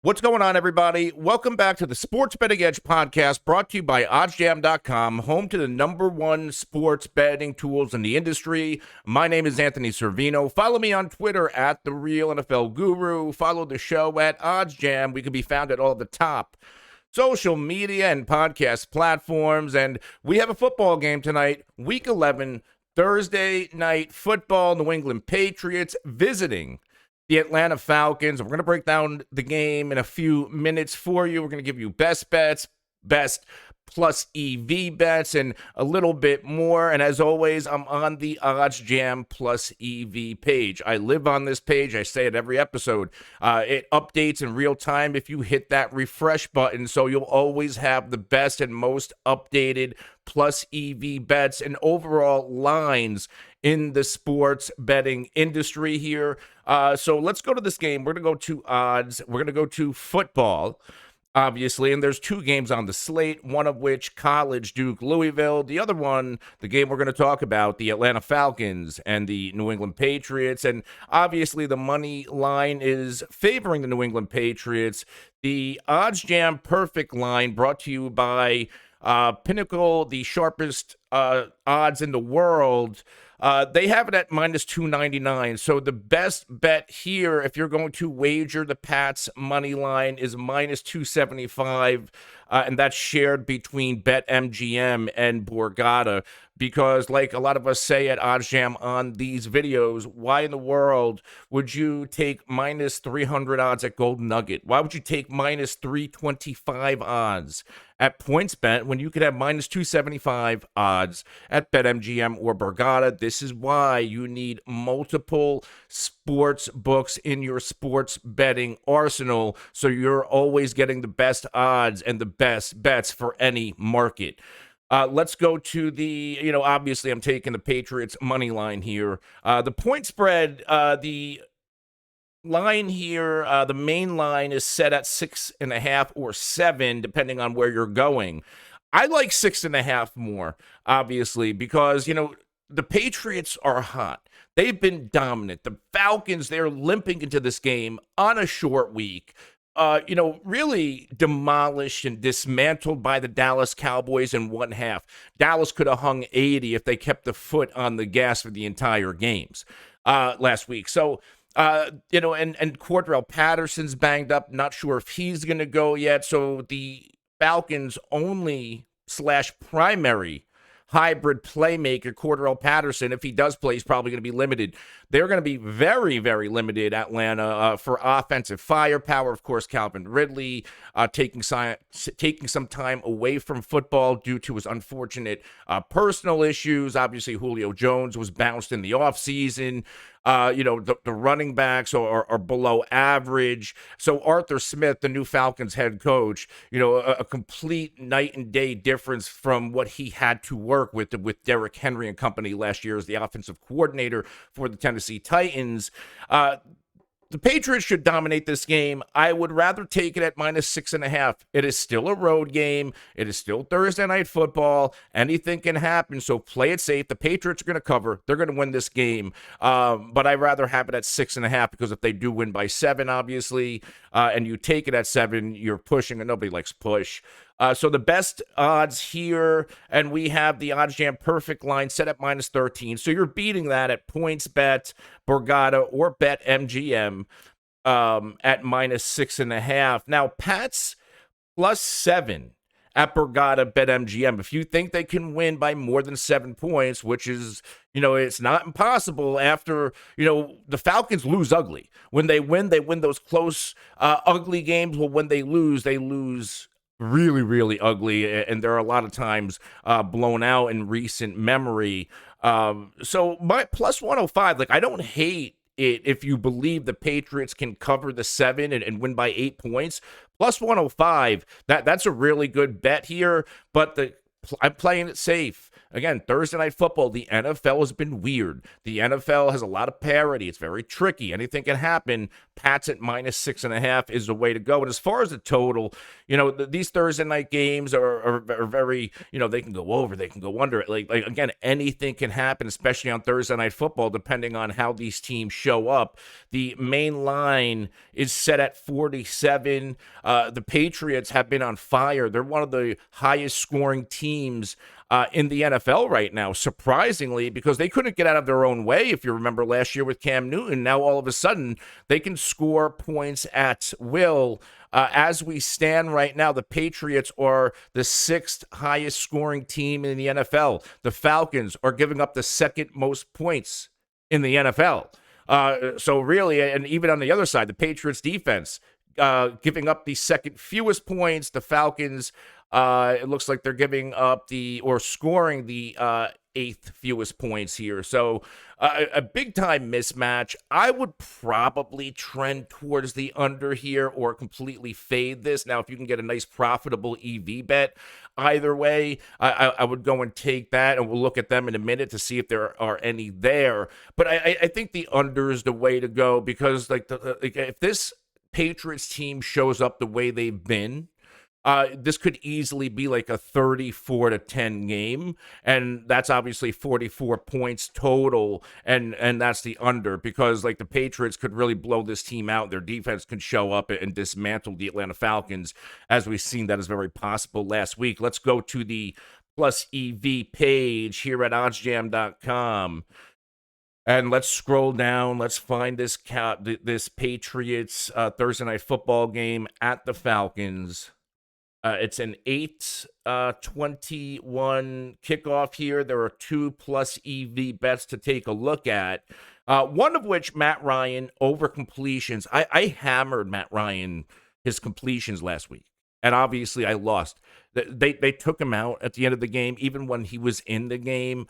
What's going on, everybody? Welcome back to the Sports Betting Edge podcast, brought to you by OddsJam.com, home to the #1 sports betting tools in the industry. My name is Anthony Servino. Follow me on Twitter at The Real NFL Guru. Follow the show at OddsJam. We can be found at all the top social media and podcast platforms. And we have a football game tonight, Week 11, Thursday night football. New England Patriots visiting the Atlanta Falcons. We're going to break down the game in a few minutes for you. We're going to give you best bets, best plus EV bets, and a little bit more. And as always, I'm on the OddsJam plus EV page. I live on this page. I say it every episode. It updates in real time if you hit that refresh button, so you'll always have the best and most updated plus EV bets and overall lines in the sports betting industry here. So let's go to this game. We're going to go to odds. We're going to go to football, obviously, and there's two games on the slate, one of which college, Duke, Louisville. The other one, the game we're going to talk about, the Atlanta Falcons and the New England Patriots. And obviously the money line is favoring the New England Patriots. The OddsJam Perfect line brought to you by Pinnacle, the sharpest odds in the world. They have it at minus 299. So the best bet here, if you're going to wager the Pats money line, is minus 275. And that's shared between BetMGM and Borgata. Because like a lot of us say at OddsJam on these videos, why in the world would you take minus 300 odds at Golden Nugget? Why would you take minus 325 odds at PointsBet when you could have minus 275 odds at BetMGM or Borgata? This is why you need multiple sports books in your sports betting arsenal, so you're always getting the best odds and the best bets for any market. Let's go to the, obviously I'm taking the Patriots money line here. The point spread, the line here, the main line is set at 6.5 or 7, depending on where you're going. I like 6.5 more, obviously, because, the Patriots are hot. They've been dominant. The Falcons, they're limping into this game on a short week. Really demolished and dismantled by the Dallas Cowboys in one half. Dallas could have hung 80 if they kept the foot on the gas for the entire games last week. So, and Cordell Patterson's banged up. Not sure if he's going to go yet. So the Falcons' only / primary hybrid playmaker, Cordell Patterson, if he does play, he's probably going to be limited. They're going to be very, very limited, Atlanta, for offensive firepower. Of course, Calvin Ridley taking some time away from football due to his unfortunate personal issues. Obviously, Julio Jones was bounced in the offseason. The running backs are below average. So Arthur Smith, the new Falcons head coach, a complete night and day difference from what he had to work with Derrick Henry and company last year as the offensive coordinator for the Tennessee Titans. The Patriots should dominate this game. I would rather take it at minus 6.5. It is still a road game. It is still Thursday night football. Anything can happen, so play it safe. The Patriots are going to cover. They're going to win this game. But I'd rather have it at 6.5 because if they do win by 7, obviously, and you take it at 7, you're pushing, and nobody likes push. So the best odds here, and we have the OddsJam Perfect line set at minus 13. So you're beating that at PointsBet, Borgata, or BetMGM at minus 6.5. Now, Pats plus 7 at Borgata, BetMGM. If you think they can win by more than 7 points, which is, it's not impossible after, the Falcons lose ugly. When they win those close, ugly games. Well, when they lose really, really ugly, and there are a lot of times blown out in recent memory. So my plus 105, I don't hate it if you believe the Patriots can cover the 7 and win by 8 points. Plus 105, that's a really good bet here, but the I'm playing it safe. Again, Thursday Night Football, the NFL has been weird. The NFL has a lot of parity. It's very tricky. Anything can happen. Pats at -6.5 is the way to go. And as far as the total, these Thursday night games are very, they can go over, they can go under. Like again, anything can happen, especially on Thursday Night Football, depending on how these teams show up. The main line is set at 47. The Patriots have been on fire. They're one of the highest scoring teams in the NFL right now, surprisingly, because they couldn't get out of their own way. If you remember last year with Cam Newton, now all of a sudden they can score points at will. As we stand right now, the Patriots are the 6th highest scoring team in the NFL. The Falcons are giving up the 2nd most points in the NFL. So really, and even on the other side, the Patriots defense giving up the 2nd fewest points. The Falcons, it looks like they're giving up scoring the 8th fewest points here. So a big time mismatch. I would probably trend towards the under here or completely fade this. Now, if you can get a nice profitable EV bet, either way, I would go and take that, and we'll look at them in a minute to see if there are any there. But I think the under is the way to go, because if this Patriots team shows up the way they've been, this could easily be like a 34-10 game, and that's obviously 44 points total, and that's the under, because the Patriots could really blow this team out. Their defense could show up and dismantle the Atlanta Falcons, as we've seen that is very possible last week. Let's go to the plus EV page here at OddsJam.com. And let's scroll down. Let's find this Patriots Thursday Night Football game at the Falcons. It's an 8:21 kickoff here. There are 2 plus EV bets to take a look at. One of which, Matt Ryan over completions. I hammered Matt Ryan, his completions last week, and obviously I lost. They took him out at the end of the game. Even when he was in the game,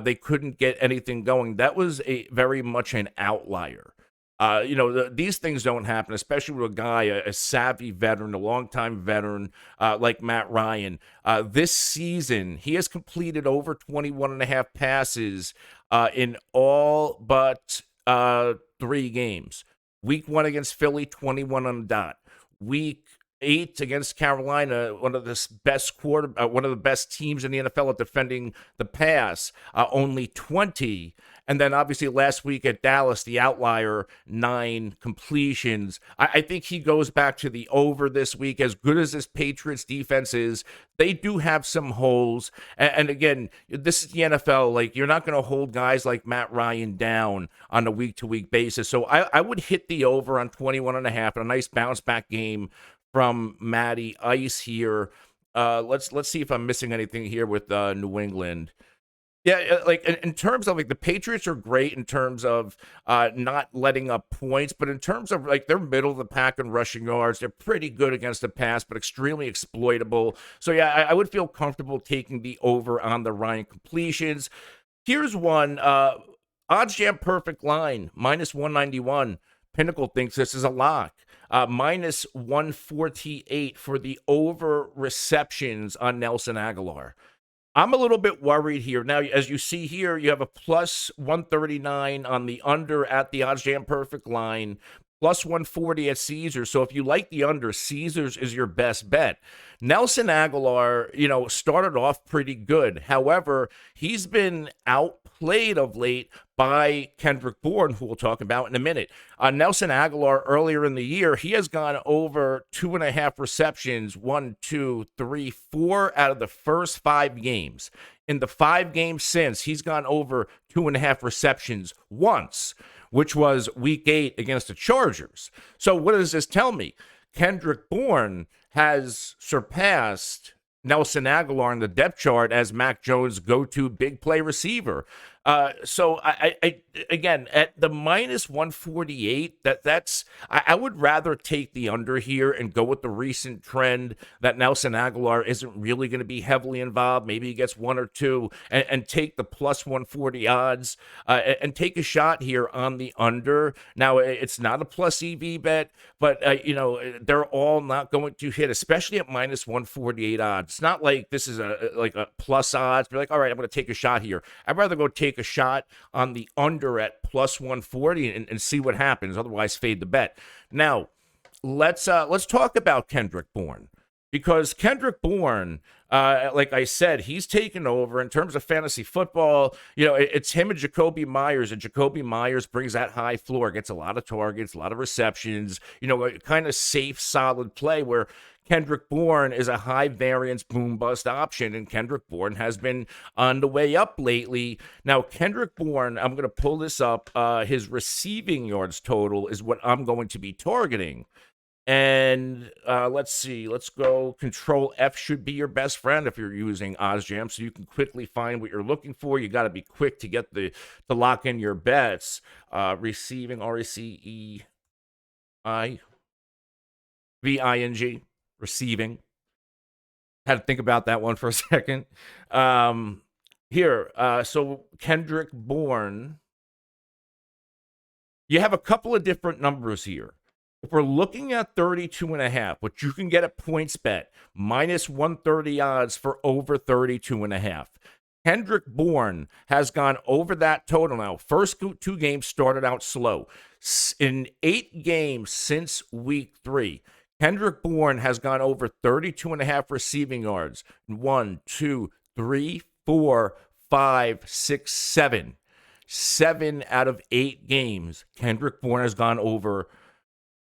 they couldn't get anything going. That was very much an outlier. These things don't happen, especially with a guy, a savvy veteran, a longtime veteran like Matt Ryan. This season, he has completed over 21.5 passes in all but 3 games. Week 1 against Philly, 21 on the dot. Week 8 against Carolina, one of the best teams in the NFL at defending the pass, only 20. And then obviously last week at Dallas, the outlier, 9 completions. I think he goes back to the over this week. As good as this Patriots defense is, they do have some holes. And again, this is the NFL. You're not going to hold guys like Matt Ryan down on a week-to-week basis. So I would hit the over on 21.5, and a nice bounce-back game from Matty Ice here. Let's see if I'm missing anything here with New England. Yeah, in terms of the Patriots are great in terms of not letting up points, but in terms of they're middle of the pack in rushing yards, they're pretty good against the pass, but extremely exploitable. So yeah, I would feel comfortable taking the over on the Ryan completions. Here's one, OddsJam perfect line, -191. Pinnacle thinks this is a lock. -148 for the over receptions on Nelson Agholor. I'm a little bit worried here. Now, as you see here, you have a +139 on the under at the OddsJam perfect line, +140 at Caesars. So if you like the under, Caesars is your best bet. Nelson Agholor, started off pretty good. However, he's been outplayed of late by Kendrick Bourne, who we'll talk about in a minute. Nelson Agholor, earlier in the year, he has gone over 2.5 receptions, 1, 2, 3, 4 out of the first 5 games. In the 5 games since, he's gone over 2.5 receptions once, which was week 8 against the Chargers. So what does this tell me? Kendrick Bourne has surpassed Nelson Agholor in the depth chart as Mac Jones' go-to big play receiver. So I again at the minus 148, I would rather take the under here and go with the recent trend that Nelson Agholor isn't really going to be heavily involved. Maybe he gets one or two, and take the plus 140 odds, and take a shot here on the under. Now it's not a plus EV bet, but they're all not going to hit, especially at minus 148 odds. It's not like this is a plus odds. Be like, all right, I'm going to take a shot here. I'd rather go take a shot on the under at plus 140 and see what happens. Otherwise, fade the bet. Now, let's talk about Kendrick Bourne, because Kendrick Bourne, like I said, he's taken over in terms of fantasy football. It's him and Jacoby Myers, and Jacoby Myers brings that high floor, gets a lot of targets, a lot of receptions, kind of safe, solid play, where Kendrick Bourne is a high variance boom bust option, and Kendrick Bourne has been on the way up lately. Now, Kendrick Bourne, I'm going to pull this up. His receiving yards total is what I'm going to be targeting. And let's see. Let's go. Control F should be your best friend if you're using OddsJam, so you can quickly find what you're looking for. You got to be quick to get to lock in your bets. Receiving, RECEIVING. Receiving. Had to think about that one for a second. So Kendrick Bourne, you have a couple of different numbers here. If we're looking at 32.5, which you can get at PointsBet, minus 130 odds for over 32.5. Kendrick Bourne has gone over that total now. First two games started out slow. In 8 games since week 3, Kendrick Bourne has gone over 32.5 receiving yards. 1, 2, 3, 4, 5, 6, 7. 7 out of 8 games, Kendrick Bourne has gone over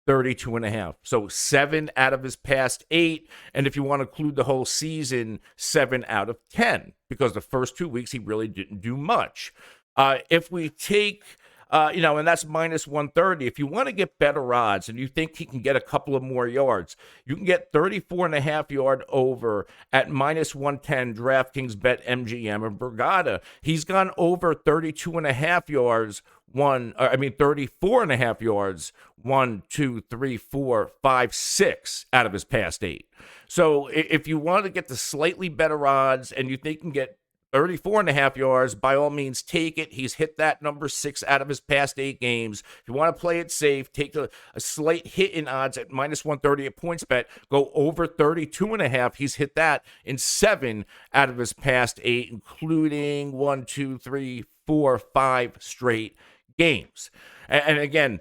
32.5. So 7 out of his past 8. And if you want to include the whole season, 7 out of 10, because the first 2 weeks he really didn't do much. If we take, and that's minus 130. If you want to get better odds and you think he can get a couple of more yards, you can get 34.5 yard over at minus 110 DraftKings Bet MGM and Borgata. He's gone over 32.5 yards. 34.5 yards, 1, 2, 3, 4, 5, 6 out of his past 8. So if you want to get the slightly better odds and you think you can get 34.5 yards, by all means, take it. He's hit that number 6 out of his past 8 games. If you want to play it safe, take a slight hit in odds at minus 130 at PointsBet. Go over 32.5. He's hit that in 7 out of his past 8, including 1, 2, 3, 4, 5 straight games. And again,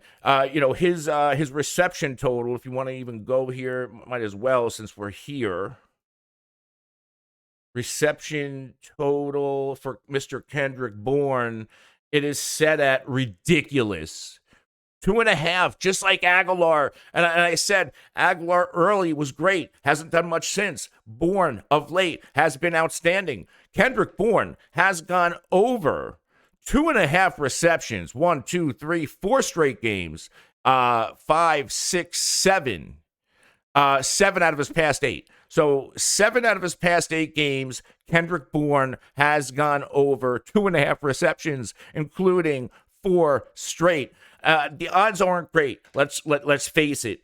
his reception total, if you want to even go here, might as well since we're here. Reception total for Mr. Kendrick Bourne, it is set at ridiculous 2.5, just like Agholor. And I said Agholor early was great, hasn't done much since. Bourne of late has been outstanding. Kendrick Bourne has gone over 2.5 receptions, 1, 2, 3, 4 straight games, 5, 6, 7, 7 out of his past 8. So 7 out of his past 8 games, Kendrick Bourne has gone over 2.5 receptions, including 4 straight. The odds aren't great. Let's face it.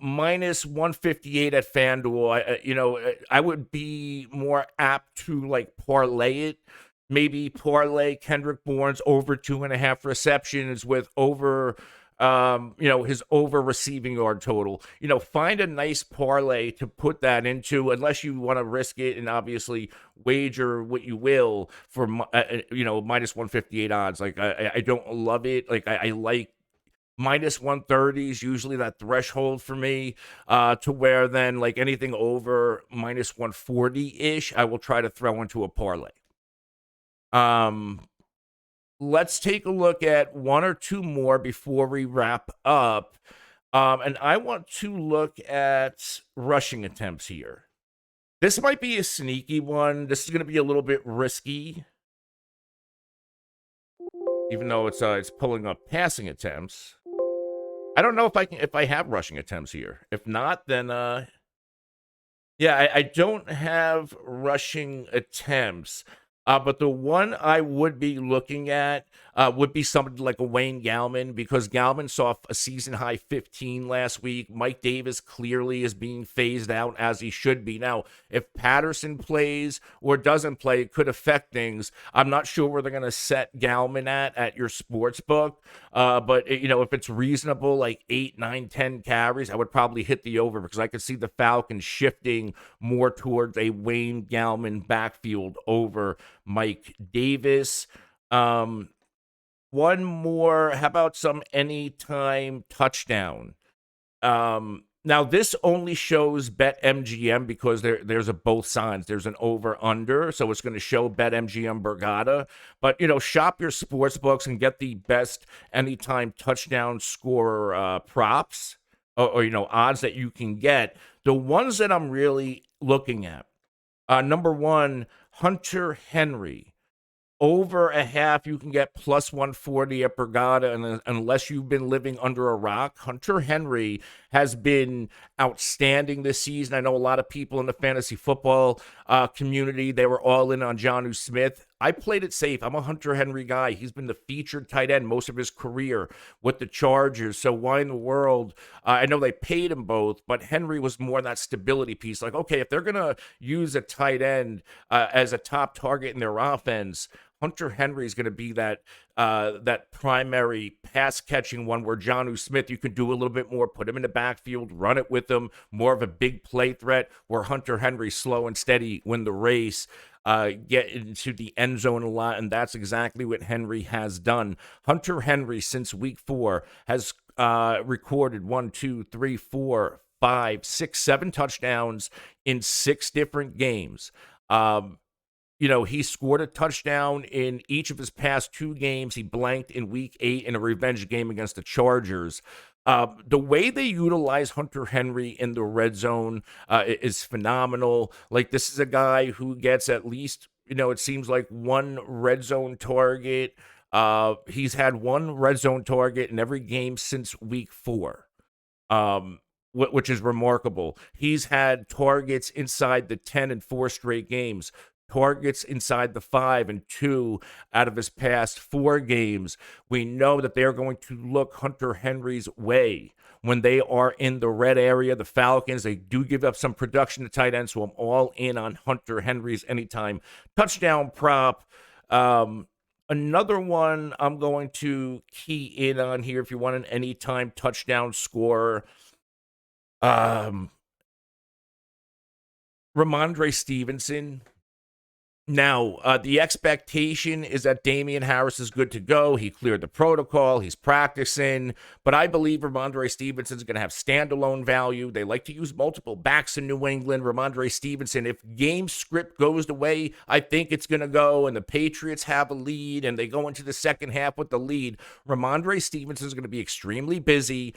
Minus 158 at FanDuel. I would be more apt to parlay it. Maybe parlay Kendrick Bourne's over 2.5 receptions with over, his over receiving yard total. Find a nice parlay to put that into, unless you want to risk it and obviously wager what you will for, minus 158 odds. I don't love it. I like minus 130 is usually that threshold for me, to where then anything over minus 140-ish, I will try to throw into a parlay. Let's take a look at one or two more before we wrap up. And I want to look at rushing attempts here. This might be a sneaky one. This is going to be a little bit risky, even though it's pulling up passing attempts. I don't know if I have rushing attempts here. If not, then I don't have rushing attempts. But the one I would be looking at would be somebody like a Wayne Gallman because Gallman saw a season high 15 last week. Mike Davis clearly is being phased out as he should be. Now, if Patterson plays or doesn't play, it could affect things. I'm not sure where they're going to set Gallman at your sports book. But if it's reasonable, like 8, 9, 10 carries, I would probably hit the over because I could see the Falcons shifting more towards a Wayne Gallman backfield over Mike Davis. One more. How about some anytime touchdown? Now this only shows BetMGM because there's a both sides. There's an over under, so it's going to show BetMGM Borgata. But shop your sports books and get the best anytime touchdown scorer props or odds that you can get. The ones that I'm really looking at. Number one, Hunter Henry. Over a half, you can get plus 140 at Borgata, and unless you've been living under a rock, Hunter Henry has been outstanding this season. I know a lot of people in the fantasy football community, they were all in on Jonnu Smith. I played it safe. I'm a Hunter Henry guy. He's been the featured tight end most of his career with the Chargers. So why in the world? I know they paid him both, but Henry was more that stability piece. Like, okay, if they're going to use a tight end as a top target in their offense, Hunter Henry is going to be that primary pass catching one where Jonnu Smith, you can do a little bit more, put him in the backfield, run it with him, more of a big play threat, where Hunter Henry slow and steady win the race, get into the end zone a lot, and that's exactly what Henry has done. Hunter Henry since week 4 has recorded 1, 2, 3, 4, 5, 6, 7 touchdowns in 6 different games. He scored a touchdown in each of his past 2 games. He blanked in week 8 in a revenge game against the Chargers. The way they utilize Hunter Henry in the red zone is phenomenal. Like, this is a guy who gets at least, it seems like 1 red zone target. He's had 1 red zone target in every game since week 4. Which is remarkable. He's had targets inside the 10 in 4 straight games. Targets inside the 5 in 2 out of his past 4 games. We know that they're going to look Hunter Henry's way when they are in the red area. The Falcons, they do give up some production to tight ends, so I'm all in on Hunter Henry's anytime touchdown prop. Another one I'm going to key in on here if you want an anytime touchdown scorer. Rhamondre Stevenson. Now, the expectation is that Damian Harris is good to go. He cleared the protocol. He's practicing. But I believe Rhamondre Stevenson is going to have standalone value. They like to use multiple backs in New England. Rhamondre Stevenson, if game script goes the way I think it's going to go and the Patriots have a lead and they go into the second half with the lead, Rhamondre Stevenson is going to be extremely busy.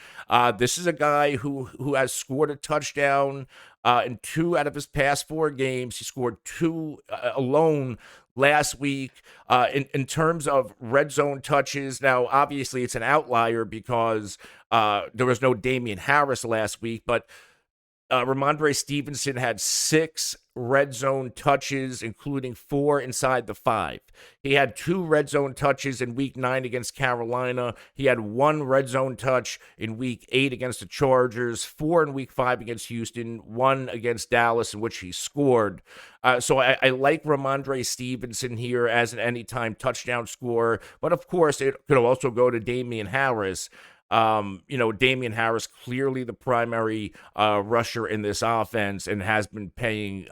This is a guy who has scored a touchdown in 2 out of his past 4 games. He scored 2 alone last week. In terms of red zone touches, now obviously it's an outlier because there was no Damian Harris last week, but Rhamondre Stevenson had 6 red zone touches, including 4 inside the 5. He had 2 red zone touches in week 9 against Carolina. He had 1 red zone touch in week 8 against the Chargers, 4 in week 5 against Houston, 1 against Dallas, in which he scored. So I like Rhamondre Stevenson here as an anytime touchdown scorer. But of course, it could also go to Damian Harris. Damian Harris, clearly the primary rusher in this offense and has been paying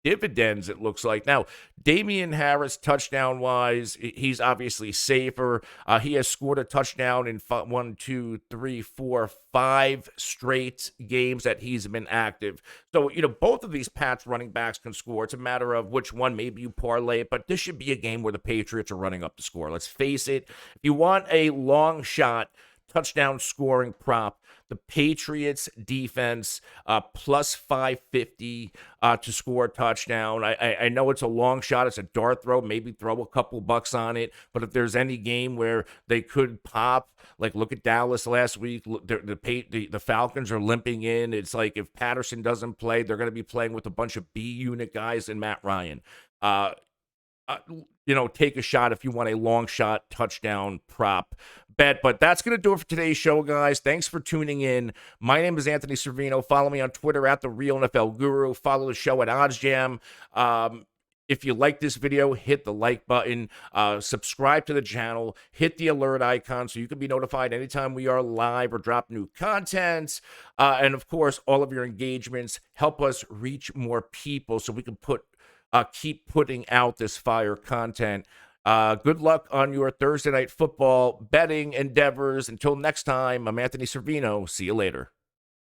dividends, it looks like. Now, Damian Harris, touchdown-wise, he's obviously safer. He has scored a touchdown in 1, 2, 3, 4, 5 straight games that he's been active. So, both of these Pats running backs can score. It's a matter of which one maybe you parlay it, but this should be a game where the Patriots are running up the score. Let's face it. If you want a long shot touchdown scoring prop, the Patriots defense plus 550 to score a touchdown. I know it's a long shot. It's a dart throw. Maybe throw a couple bucks on it. But if there's any game where they could pop, like look at Dallas last week, the Falcons are limping in. It's like if Patterson doesn't play, they're going to be playing with a bunch of B unit guys and Matt Ryan. take a shot if you want a long shot touchdown prop bet. But that's going to do it for today's show, guys. Thanks for tuning in. My name is Anthony Servino. Follow me on Twitter at The Real NFL Guru. Follow the show at OddsJam. If you like this video, hit the like button, subscribe to the channel, hit the alert icon so you can be notified anytime we are live or drop new content. And of course, all of your engagements help us reach more people so we can keep putting out this fire content. Good luck on your Thursday night football betting endeavors. Until next time, I'm Anthony Servino. See you later.